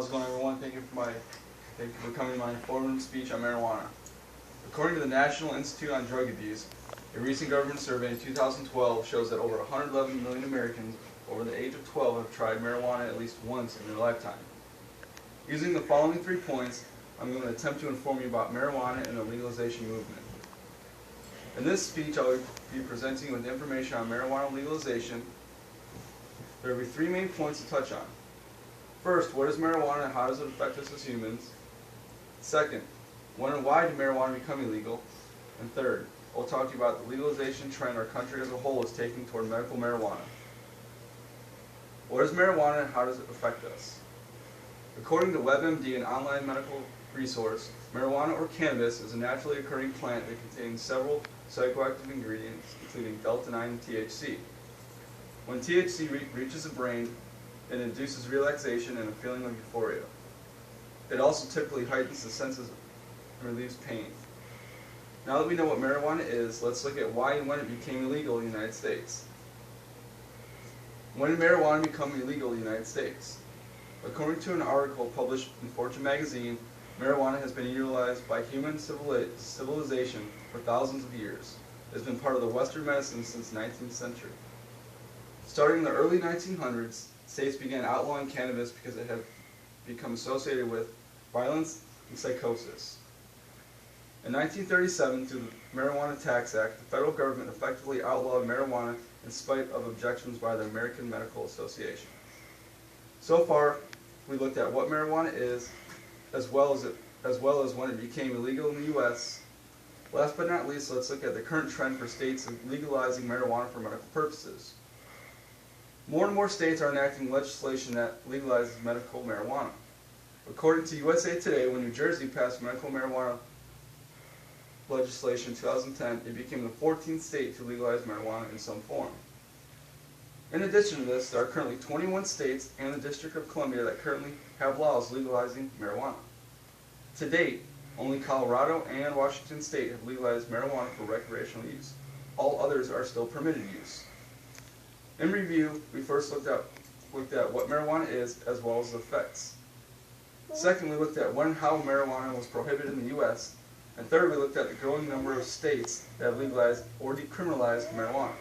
How's it going, everyone? Thank you for coming to my informative speech on marijuana. According to the National Institute on Drug Abuse, a recent government survey in 2012 shows that over 111 million Americans over the age of 12 have tried marijuana at least once in their lifetime. Using the following 3 points, I'm going to attempt to inform you about marijuana and the legalization movement. In this speech, I will be presenting you with information on marijuana legalization. There will be 3 main points to touch on. First, what is marijuana and how does it affect us as humans? Second, when and why did marijuana become illegal? And third, I'll talk to you about the legalization trend our country as a whole is taking toward medical marijuana. What is marijuana and how does it affect us? According to WebMD, an online medical resource, marijuana or cannabis is a naturally occurring plant that contains several psychoactive ingredients, including delta-9 and THC. When THC reaches the brain, it induces relaxation and a feeling of euphoria. It also typically heightens the senses and relieves pain. Now that we know what marijuana is, let's look at why and when it became illegal in the United States. When did marijuana become illegal in the United States? According to an article published in Fortune magazine, marijuana has been utilized by human civilization for thousands of years. It has been part of the Western medicine since the 19th century. Starting in the early 1900s, states began outlawing cannabis because it had become associated with violence and psychosis. In 1937, through the Marijuana Tax Act, the federal government effectively outlawed marijuana in spite of objections by the American Medical Association. So far, we looked at what marijuana is, as well as when it became illegal in the U.S. Last but not least, let's look at the current trend for states legalizing marijuana for medical purposes. More and more states are enacting legislation that legalizes medical marijuana. According to USA Today, when New Jersey passed medical marijuana legislation in 2010, it became the 14th state to legalize marijuana in some form. In addition to this, there are currently 21 states and the District of Columbia that currently have laws legalizing marijuana. To date, only Colorado and Washington State have legalized marijuana for recreational use. All others are still permitted use. In review, we first looked at what marijuana is as well as the effects. Second, we looked at when and how marijuana was prohibited in the U.S. And third, we looked at the growing number of states that have legalized or decriminalized marijuana.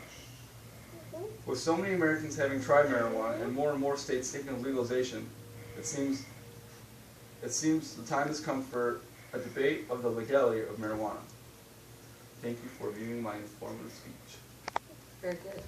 With so many Americans having tried marijuana and more states thinking of legalization, it seems the time has come for a debate of the legality of marijuana. Thank you for viewing my informative speech. Very good.